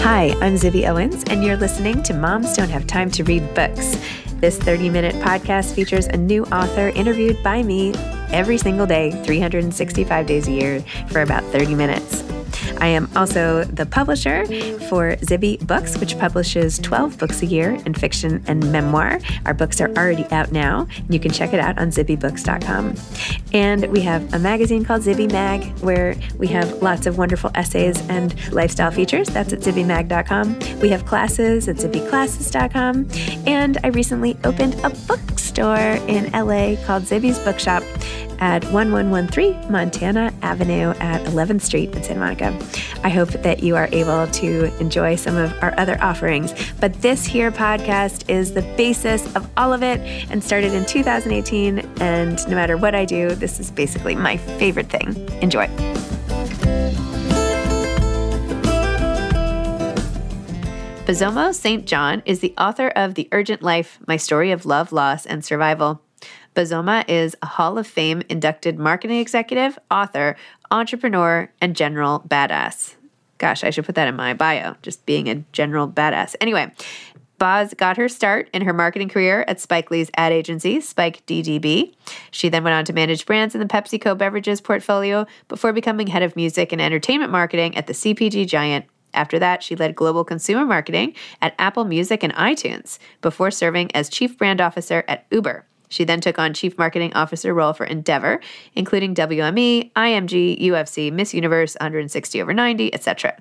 Hi, I'm Zibby Owens, and you're listening to Moms Don't Have Time to Read Books. This 30-minute podcast features a new author interviewed by me every single day, 365 days a year, for about 30 minutes. I am also the publisher for Zibby Books, which publishes 12 books a year in fiction and memoir. Our books are already out now. You can check it out on zibbybooks.com. And we have a magazine called Sag Mag, where we have lots of wonderful essays and lifestyle features. That's at zibbymag.com. We have classes at zibbyclasses.com. And I recently opened a bookstore in LA called Zibby's Bookshop at 1113 Montana Avenue at 11th Street in Santa Monica. I hope that you are able to enjoy some of our other offerings. But this here podcast is the basis of all of it and started in 2018. And no matter what I do, this is basically my favorite thing. Enjoy. Bozoma St. John is the author of The Urgent Life, My Story of Love, Loss, and Survival. Bozoma is a Hall of Fame inducted marketing executive, author, entrepreneur, and general badass. Gosh, I should put that in my bio, just being a general badass. Anyway, Boz got her start in her marketing career at Spike Lee's ad agency, Spike DDB. She then went on to manage brands in the PepsiCo beverages portfolio before becoming head of music and entertainment marketing at the CPG giant. After that, she led global consumer marketing at Apple Music and iTunes before serving as chief brand officer at Uber. She then took on chief marketing officer role for Endeavor, including WME, IMG, UFC, Miss Universe, 160/90, etc.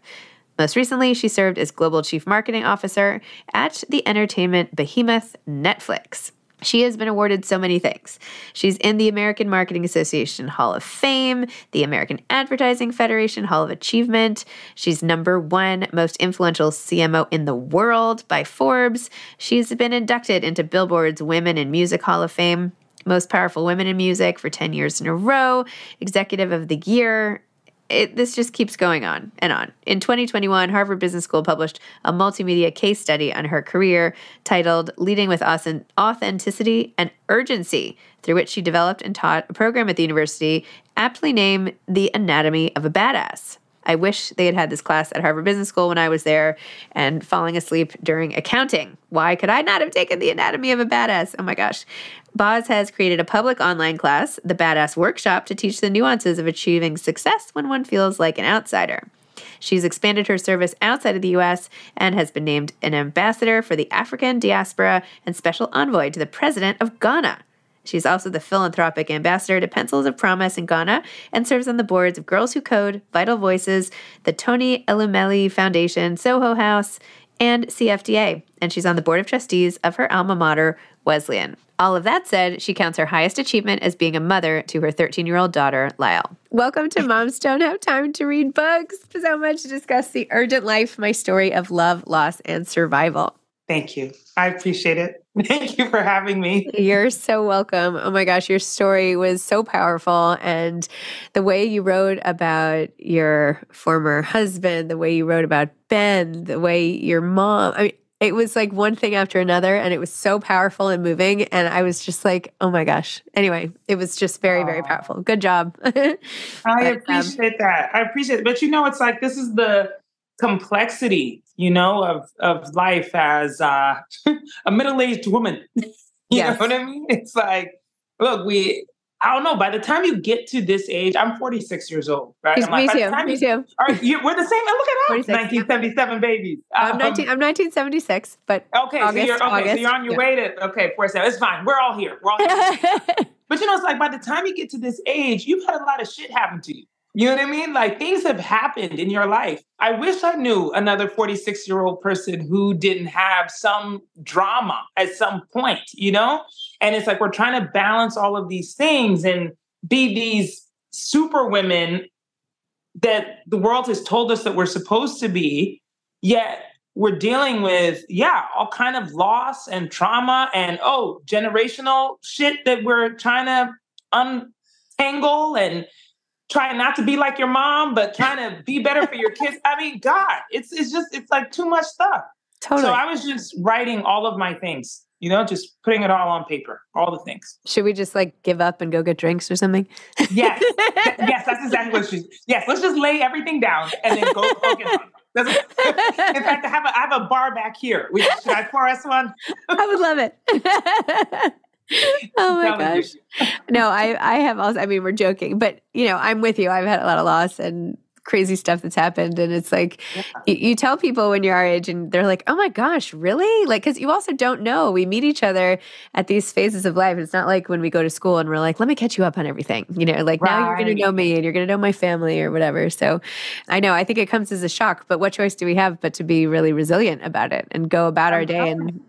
Most recently, she served as global chief marketing officer at the entertainment behemoth Netflix. She has been awarded so many things. She's in the American Marketing Association Hall of Fame, the American Advertising Federation Hall of Achievement. She's #1 most influential CMO in the world by Forbes. She's been inducted into Billboard's Women in Music Hall of Fame, Most Powerful Women in Music for 10 years in a row, Executive of the Year. This just keeps going on and on. In 2021, Harvard Business School published a multimedia case study on her career titled Leading with Authenticity and Urgency, through which she developed and taught a program at the university aptly named The Anatomy of a Badass. I wish they had this class at Harvard Business School when I was there and falling asleep during accounting. Why could I not have taken The Anatomy of a Badass? Oh my gosh. Boz has created a public online class, the Badass Workshop, to teach the nuances of achieving success when one feels like an outsider. She's expanded her service outside of the U.S. and has been named an ambassador for the African diaspora and special envoy to the president of Ghana. She's also the philanthropic ambassador to Pencils of Promise in Ghana and serves on the boards of Girls Who Code, Vital Voices, the Tony Elumelu Foundation, Soho House, and CFDA. And she's on the board of trustees of her alma mater, Wesleyan. All of that said, she counts her highest achievement as being a mother to her 13-year-old daughter, Lyle. Welcome to Moms Don't Have Time to Read Books. So much to discuss The Urgent Life, My Story of Love, Loss, and Survival. Thank you. I appreciate it. Thank you for having me. You're so welcome. Oh my gosh, your story was so powerful. And the way you wrote about your former husband, the way you wrote about Ben, the way your mom, it was like one thing after another, and it was so powerful and moving. And I was just like, oh my gosh. Anyway, it was just very, very powerful. Good job. I appreciate that. I appreciate it. But it's like, this is the complexity, of life as a middle-aged woman. You know what I mean? It's like, look, I don't know, by the time you get to this age, I'm 46 years old, right? Me too. We're the same. Look at us, 1977 babies. I'm 1976, but okay, August, so you're on your way to, 47. It's fine. We're all here. But it's like, by the time you get to this age, you've had a lot of shit happen to you. You know what I mean? Like, things have happened in your life. I wish I knew another 46-year-old person who didn't have some drama at some point, And it's like, we're trying to balance all of these things and be these super women that the world has told us that we're supposed to be, yet we're dealing with, all kind of loss and trauma and, generational shit that we're trying to untangle and trying not to be like your mom, but trying to be better for your kids. I mean, God, it's like too much stuff. Totally. So I was just writing all of my things, just putting it all on paper, all the things. Should we just give up and go get drinks or something? Yes. Yes, that's exactly what she's. Yes, let's just lay everything down and then go get drunk. In fact, I have a bar back here. Should I pour us one? I would love it. Oh my gosh. No, I have also, I mean, we're joking, but I'm with you. I've had a lot of loss and crazy stuff that's happened. And it's like, you tell people when you're our age and they're like, oh my gosh, really? Like, cause you also don't know, we meet each other at these phases of life. It's not like when we go to school and we're like, let me catch you up on everything, like now you're going to know me and you're going to know my family or whatever. So I know, I think it comes as a shock, but what choice do we have but to be really resilient about it and go about our day and,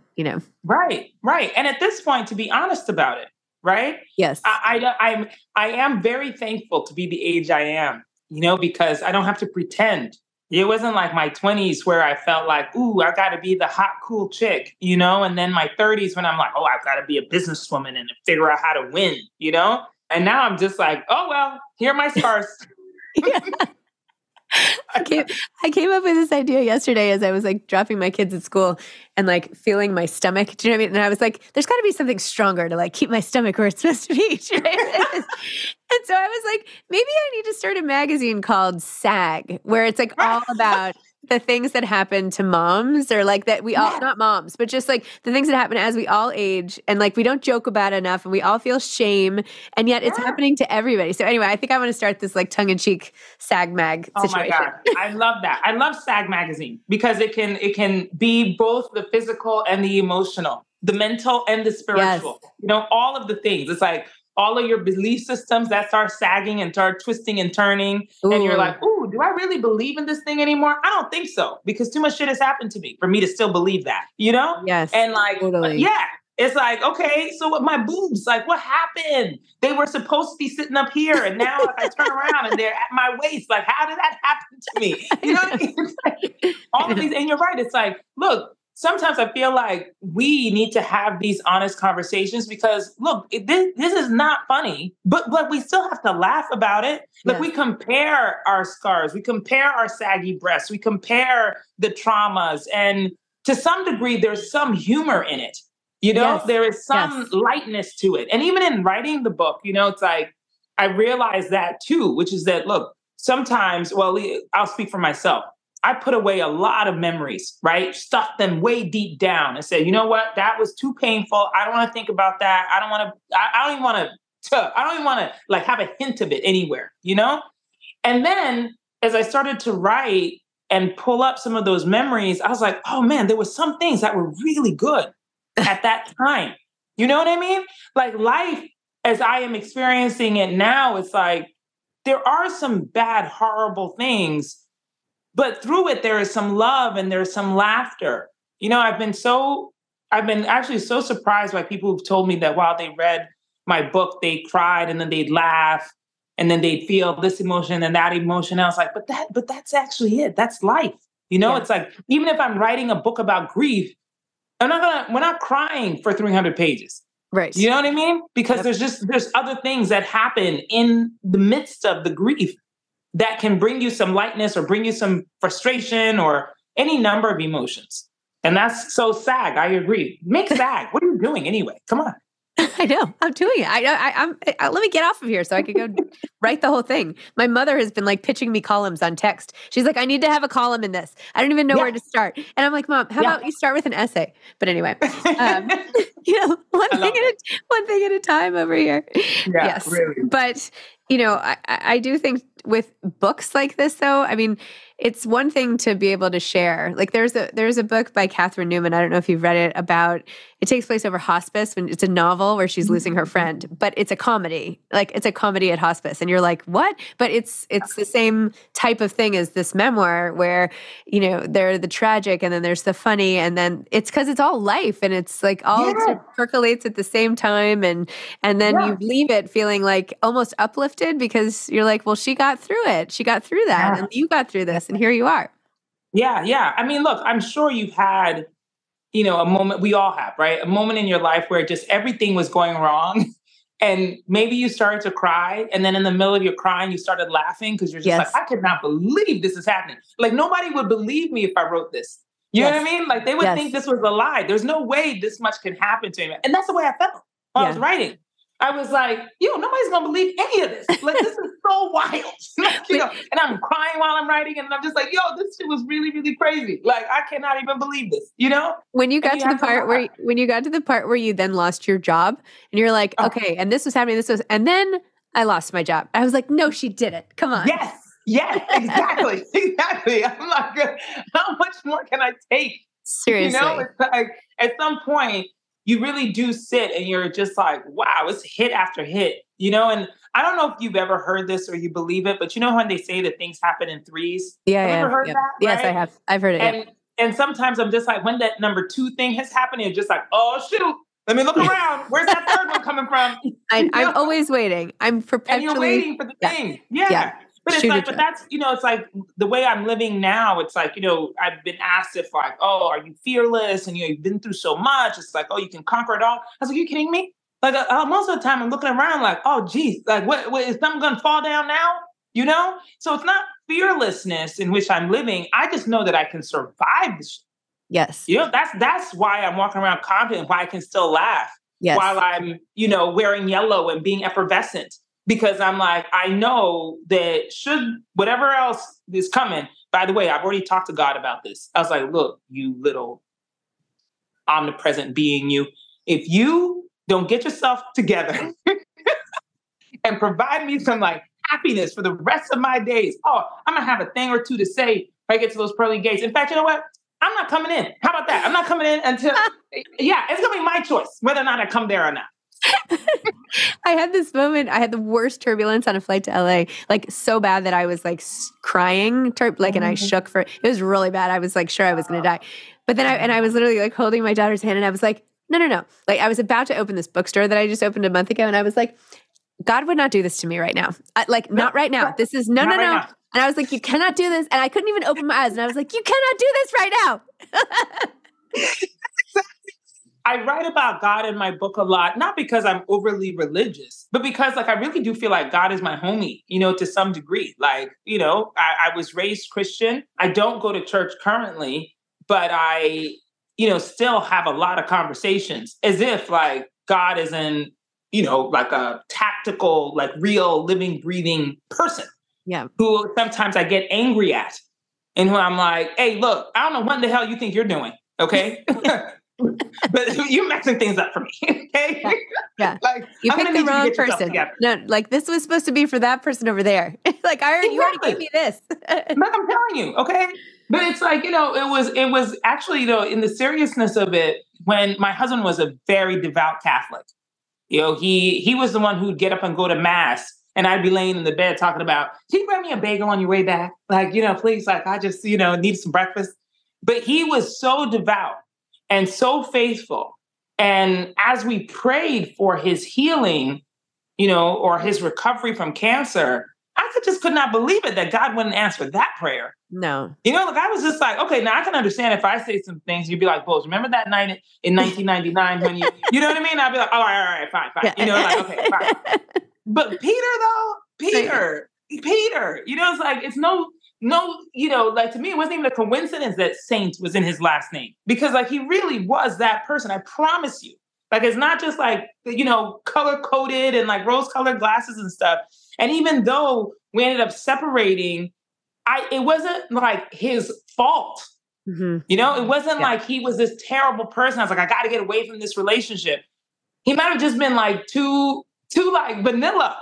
Right. And at this point, to be honest about it, right? Yes. I am very thankful to be the age I am, because I don't have to pretend. It wasn't like my 20s where I felt like, ooh, I got to be the hot, cool chick, and then my 30s when I'm like, oh, I've got to be a businesswoman and figure out how to win, And now I'm just like, oh, well, here are my scars. I came up with this idea yesterday as I was like dropping my kids at school and like feeling my stomach. Do you know what I mean? And I was like, there's got to be something stronger to like keep my stomach where it's supposed to be. And so I was like, maybe I need to start a magazine called Sag, where it's like all about the things that happen to moms or like that we all, not moms, but just like the things that happen as we all age and like we don't joke about it enough and we all feel shame and yet it's happening to everybody. So anyway, I think I want to start this like tongue-in-cheek Sag Mag situation. Oh my God. I love that. I love Sag Magazine because it can be both the physical and the emotional, the mental and the spiritual, all of the things. It's like, all of your belief systems that start sagging and start twisting and turning. Ooh. And you're like, ooh, do I really believe in this thing anymore? I don't think so because too much shit has happened to me for me to still believe that, Yes. And like, totally. it's like, okay, so with my boobs, like what happened? They were supposed to be sitting up here. And now if I turn around and they're at my waist, like, how did that happen to me? You know what I mean? It's like, all of these, and you're right. It's like, look, sometimes I feel like we need to have these honest conversations because, look, this is not funny, but we still have to laugh about it. Like we compare our scars, we compare our saggy breasts, we compare the traumas, and to some degree, there's some humor in it. There is some lightness to it. And even in writing the book, it's like, I realized that too, which is that, look, sometimes, well, I'll speak for myself. I put away a lot of memories, right? Stuffed them way deep down and said, you know what? That was too painful. I don't want to think about that. I don't even want to like have a hint of it anywhere, And then as I started to write and pull up some of those memories, I was like, oh man, there were some things that were really good at that time. You know what I mean? Like life as I am experiencing it now, it's like, there are some bad, horrible things. But through it, there is some love and there's some laughter. I've been actually so surprised by people who've told me that while they read my book, they cried and then they'd laugh and then they'd feel this emotion and that emotion. And I was like, but that's actually it. That's life. It's like, even if I'm writing a book about grief, we're not crying for 300 pages. Right. You know what I mean? Because there's other things that happen in the midst of the grief that can bring you some lightness or bring you some frustration or any number of emotions. And that's so Sag. I agree. Make Sag. What are you doing anyway? Come on. I know. I'm doing it. I'm let me get off of here so I can go write the whole thing. My mother has been like pitching me columns on text. She's like, I need to have a column in this. I don't even know where to start. And I'm like, Mom, how about you start with an essay? But anyway, one thing at a time over here. Yeah, yes. Really. But, I do think with books like this, though, I mean, it's one thing to be able to share. Like there's a book by Catherine Newman. I don't know if you've read it about, it takes place over hospice when it's a novel where she's losing her friend, but it's a comedy. Like it's a comedy at hospice. And you're like, what? But it's the same type of thing as this memoir where, there's the tragic and then there's the funny. And then it's because it's all life and it's like all sort of percolates at the same time. And then you leave it feeling like almost uplifted because you're like, well, she got through it. She got through that and you got through this. And here you are. Yeah. I mean, look, I'm sure you've had, a moment, we all have, right? A moment in your life where just everything was going wrong. And maybe you started to cry. And then in the middle of your crying, you started laughing because you're just like, I could not believe this is happening. Like nobody would believe me if I wrote this. You know what I mean? Like they would think this was a lie. There's no way this much can happen to him. And that's the way I felt while I was writing. I was like, nobody's gonna believe any of this. Like, this is so wild. Like, and I'm crying while I'm writing, and I'm just like, this shit was really, really crazy. Like, I cannot even believe this, When you got to the part where you then lost your job and you're like, okay, and this was happening, and then I lost my job. I was like, no, she didn't. Come on. Yes, exactly. Exactly. I'm like, how much more can I take? Seriously. It's like at some point you really do sit and you're just like, wow, it's hit after hit, and I don't know if you've ever heard this or you believe it, but when they say that things happen in threes? Yeah. Have you ever heard that? Yes, right? I have. I've heard it. And sometimes I'm just like, when that number 2 thing has happened, it's just like, oh shoot, let me look around. Where's that third one coming from? I'm always waiting. I'm perpetually and you're waiting for the thing. Yeah. But it's like, but that's, it's like the way I'm living now. It's like, I've been asked if like, oh, are you fearless? And you've been through so much. It's like, oh, you can conquer it all. I was like, are you kidding me? Like most of the time I'm looking around like, oh, geez, like what is something going to fall down now? So it's not fearlessness in which I'm living. I just know that I can survive this. Yes. That's why I'm walking around confident, why I can still laugh while I'm, wearing yellow and being effervescent. Because I'm like, I know that should whatever else is coming. By the way, I've already talked to God about this. I was like, look, you little omnipresent being, if you don't get yourself together and provide me some like happiness for the rest of my days, I'm gonna have a thing or two to say if I get to those pearly gates. In fact, you know what? I'm not coming in. How about that? I'm not coming in until, it's gonna be my choice whether or not I come there or not. I had this moment. I had the worst turbulence on a flight to LA, like so bad that I was like crying, and I shook it was really bad. I was like, sure, I was going to die. But then I was literally like holding my daughter's hand and I was like, no. Like I was about to open this bookstore that I just opened a month ago. And I was like, God would not do this to me right now. Not right now. This is no. And I was like, you cannot do this. And I couldn't even open my eyes. And I was like, you cannot do this right now. I write about God in my book a lot, not because I'm overly religious, but because like I really do feel like God is my homie, to some degree. Like, I was raised Christian. I don't go to church currently, but I, still have a lot of conversations as if like God is in, like a tactical, like real living, breathing person. Yeah. Who sometimes I get angry at. And when I'm like, hey, look, I don't know what the hell you think you're doing. Okay. But you're messing things up for me, okay? Yeah. Like you picked the wrong person. No, like this was supposed to be for that person over there. Like you already gave me this. Like I'm telling you, okay? But it's like, it was actually, in the seriousness of it, when my husband was a very devout Catholic, he was the one who'd get up and go to mass. And I'd be laying in the bed talking about, can you grab me a bagel on your way back? Like, please, like I just, need some breakfast. But he was so devout and so faithful. And as we prayed for his healing, or his recovery from cancer, I could not believe it that God wouldn't answer that prayer. No. Like I was just like, okay, now I can understand if I say some things, you'd be like, Boz, remember that night in 1999 when you know what I mean? I'd be like, all right, fine. Like, okay, fine. But Peter, it's like, it's no, like to me, it wasn't even a coincidence that Saint was in his last name because like he really was that person. I promise you. Like, it's not just like, color coded and like rose colored glasses and stuff. And even though we ended up separating, it wasn't like his fault. Mm-hmm. It wasn't like he was this terrible person. I was like, I got to get away from this relationship. He might have just been like too like vanilla,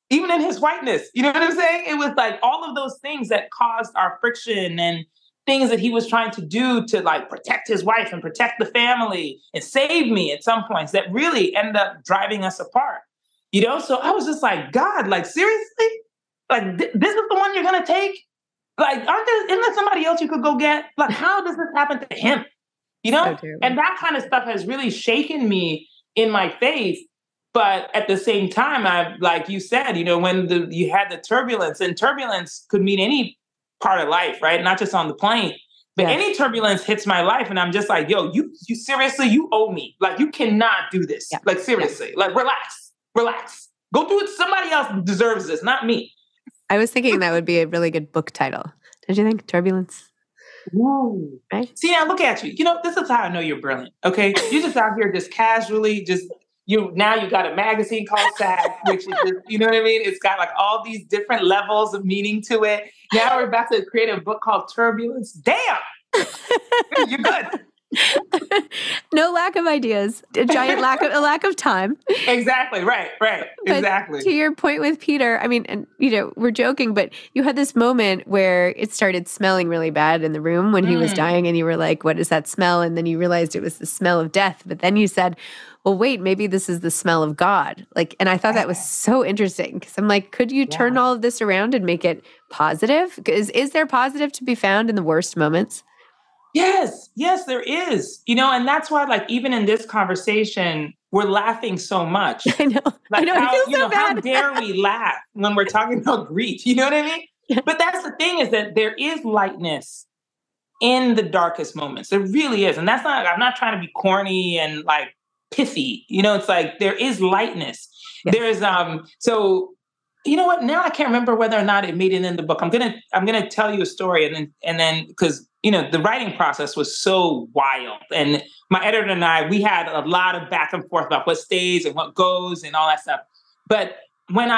even in his whiteness. You know what I'm saying? It was like all of those things that caused our friction and things that he was trying to do to like protect his wife and protect the family and save me at some points that really ended up driving us apart. So I was just like, God, like seriously? Like this is the one you're going to take? Like, isn't there somebody else you could go get? Like, how does this happen to him? So and that kind of stuff has really shaken me in my faith. But at the same time, like you said, when you had the turbulence, and turbulence could mean any part of life, right? Not just on the plane, but any turbulence hits my life. And I'm just like, yo, you seriously, you owe me. Like, you cannot do this. Yeah. Like, seriously, like, relax. Go do it. Somebody else deserves this, not me. I was thinking that would be a really good book title. Did you think? Turbulence? Ooh. Right? See, now look at you. This is how I know you're brilliant, okay? You're just out here just casually, you got a magazine called Sag, which is just, you know what I mean? It's got like all these different levels of meaning to it. Now we're about to create a book called Turbulence. Damn, you're good. No lack of ideas, a giant lack of time. Exactly. Right. But Exactly. to your point with Peter, I mean, and we're joking, but you had this moment where it started smelling really bad in the room when he was dying, and you were like, "What is that smell?" And then you realized it was the smell of death. But then you said, "Well, wait, maybe this is the smell of God." Like, and I thought that was so interesting because I'm like, could you turn all of this around and make it positive? Is there positive to be found in the worst moments? Yes, there is. And that's why, like, even in this conversation, we're laughing so much. I know. Like, I feel so bad. how dare we laugh when we're talking about grief? You know what I mean? Yeah. But that's the thing, is that there is lightness in the darkest moments. There really is. And I'm not trying to be corny and like pithy. It's like there is lightness. Yes. There is so you know what? Now I can't remember whether or not it made it in the book. I'm gonna tell you a story, and then because the writing process was so wild, and my editor and I, we had a lot of back and forth about what stays and what goes and all that stuff. But when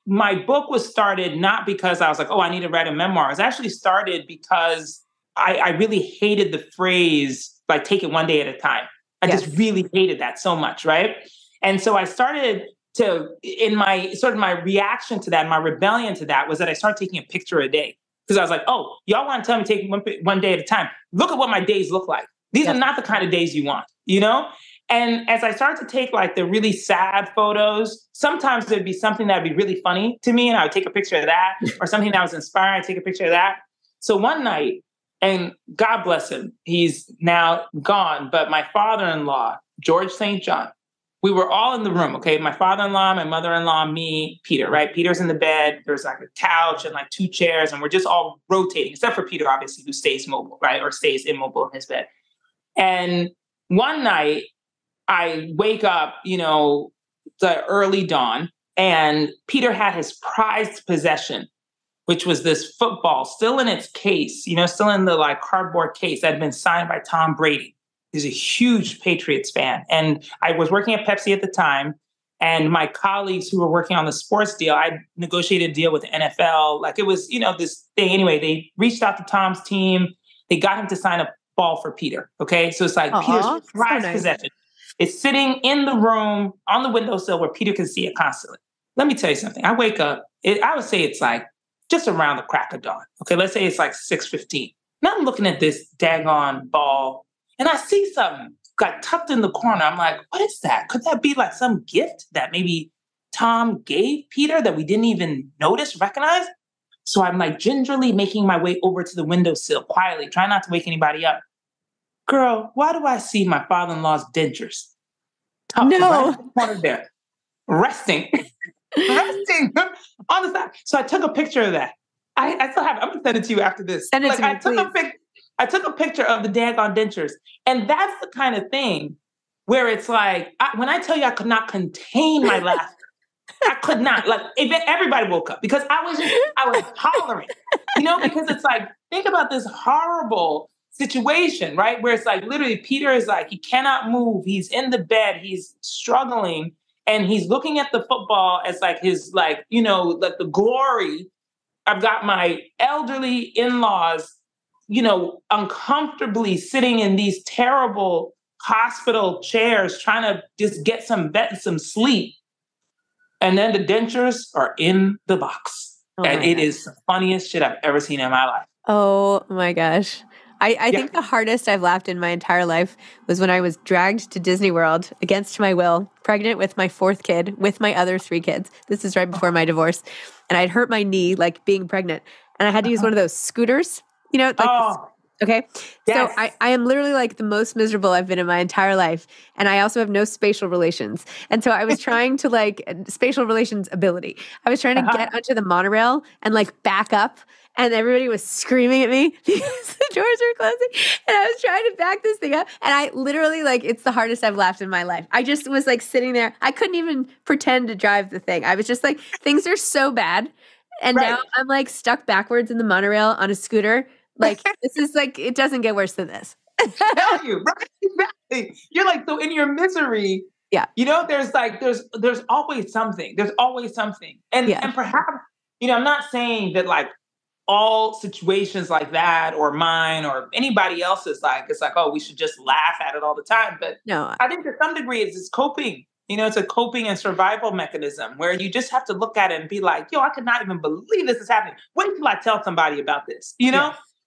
my book was started, not because I was like, oh, I need to write a memoir. It was actually started because I really hated the phrase like take it one day at a time. I just really hated that so much, right? And so I started in my reaction to that, my rebellion to that was that I started taking a picture a day. Because I was like, oh, y'all want to tell me to take one day at a time. Look at what my days look like. These are not the kind of days you want, And as I started to take like the really sad photos, sometimes there'd be something that'd be really funny to me, and I would take a picture of that, or something that was inspiring, I'd take a picture of that. So one night, and God bless him, he's now gone, but my father-in-law, George St. John, we were all in the room, okay? My father-in-law, my mother-in-law, me, Peter, right? Peter's in the bed. There's like a couch and like two chairs, and we're just all rotating, except for Peter, obviously, who stays mobile, right? Or stays immobile in his bed. And one night, I wake up, the early dawn, and Peter had his prized possession, which was this football still in its case, still in the like cardboard case that had been signed by Tom Brady. He's a huge Patriots fan. And I was working at Pepsi at the time. And my colleagues who were working on the sports deal, I negotiated a deal with the NFL. Like it was, this thing. Anyway, they reached out to Tom's team. They got him to sign a ball for Peter. Okay. So it's like Peter's prized possession. It's sitting in the room on the windowsill where Peter can see it constantly. Let me tell you something. I wake up, I would say it's like just around the crack of dawn. Okay. Let's say it's like 6:15. Now I'm looking at this daggone ball, and I see something got tucked in the corner. I'm like, what is that? Could that be like some gift that maybe Tom gave Peter that we didn't even recognize? So I'm like gingerly making my way over to the windowsill quietly, trying not to wake anybody up. Girl, why do I see my father-in-law's dentures? Tucked right in the corner there, resting on the side. So I took a picture of that. I still have it. I'm going to send it to you after this. Send it to me, I took a picture of the daggone dentures. And that's the kind of thing where it's like, when I tell you I could not contain my laughter, I could not. Like, everybody woke up because I was hollering, because it's like, think about this horrible situation, right? Where it's like, literally, Peter is like, he cannot move. He's in the bed. He's struggling. And he's looking at the football as like his, like, like the glory. I've got my elderly in-laws uncomfortably sitting in these terrible hospital chairs trying to just get some sleep. And then the dentures are in the box. And it is the funniest shit I've ever seen in my life. Oh my gosh. I think the hardest I've laughed in my entire life was when I was dragged to Disney World against my will, pregnant with my fourth kid, with my other three kids. This is right before my divorce. And I'd hurt my knee, like being pregnant. And I had to use one of those scooters, okay. Yes. So I am literally like the most miserable I've been in my entire life. And I also have no spatial relations. And so I was trying to spatial relations ability. I was trying to get onto the monorail and like back up. And everybody was screaming at me because the doors were closing. And I was trying to back this thing up. And I literally, it's the hardest I've laughed in my life. I just was sitting there. I couldn't even pretend to drive the thing. I was just like, things are so bad. And now I'm stuck backwards in the monorail on a scooter. This is it doesn't get worse than this. I tell you, right? Exactly. You're so in your misery, Yeah. There's always something. There's always something. And perhaps, I'm not saying that like all situations like that or mine or anybody else's, like, it's like, oh, we should just laugh at it all the time. But no, I think to some degree it's coping. It's a coping and survival mechanism where you just have to look at it and be like, I could not even believe this is happening. Wait till I tell somebody about this,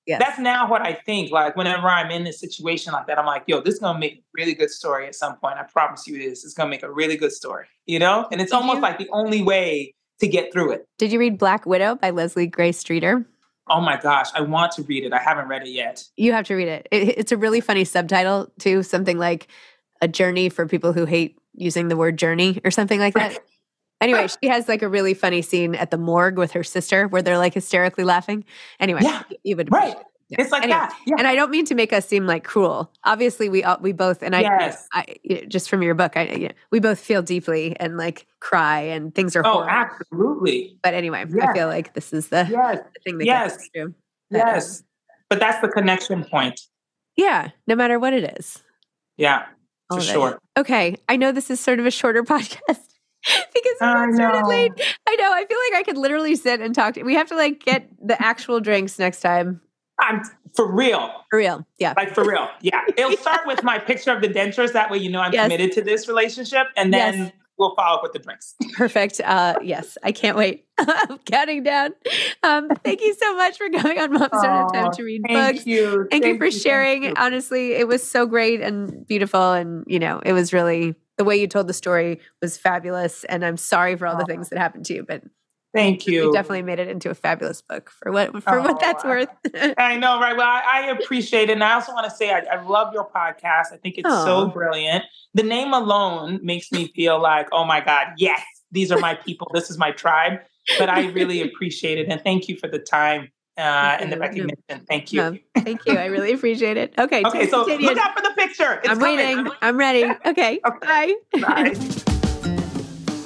Yes. That's now what I think. Like whenever I'm in a situation like that, I'm like, this is going to make a really good story at some point. I promise you this. It's going to make a really good story, And it's almost like the only way to get through it. Did you read Black Widow by Leslie Gray Streeter? Oh my gosh, I want to read it. I haven't read it yet. You have to read it. It's a really funny subtitle too. Something like A Journey for People Who Hate Using the Word Journey or something like that. Anyway, she has like a really funny scene at the morgue with her sister where they're like hysterically laughing. Anyway, you would right. Yeah. It's like that. Yeah. And I don't mean to make us seem like cruel. Obviously, we both, and I just from your book, we both feel deeply and like cry and things are horrible. Absolutely. But anyway, I feel like this is the thing that gets us through. Yes. But that's the connection point. Yeah. No matter what it is. Yeah. For sure. Okay. I know this is sort of a shorter podcast. Because we started late. I know. I feel like I could literally sit and talk. We have to like get the actual drinks next time. I'm for real. For real. Yeah. Like for real. Yeah. It'll start with my picture of the dentures. That way, I'm committed to this relationship. And then we'll follow up with the drinks. Perfect. Yes. I can't wait. I'm counting down. Thank you so much for coming on Moms Don't Have Time to Read Books. Thank you. Thank you for sharing. Honestly, it was so great and beautiful. And, it was really, the way you told the story was fabulous. And I'm sorry for all the things that happened to you, but thank you. You definitely made it into a fabulous book for what that's worth. I know, right? Well, I appreciate it. And I also want to say I love your podcast. I think it's so brilliant. The name alone makes me feel like, oh my God, yes, these are my people. This is my tribe. But I really appreciate it. And thank you for the time and the recognition. Thank you. No, thank you. I really appreciate it. Okay. So look out for the picture. I'm waiting. I'm ready. Okay. Bye. Bye.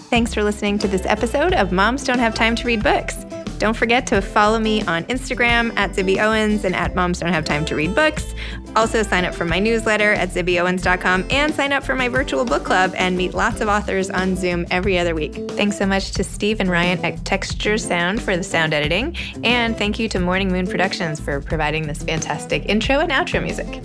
Thanks for listening to this episode of Moms Don't Have Time to Read Books. Don't forget to follow me on Instagram at Zibby Owens and at Moms Don't Have Time to Read Books. Also sign up for my newsletter at zibbyowens.com and sign up for my virtual book club and meet lots of authors on Zoom every other week. Thanks so much to Steve and Ryan at Texture Sound for the sound editing. And thank you to Morning Moon Productions for providing this fantastic intro and outro music.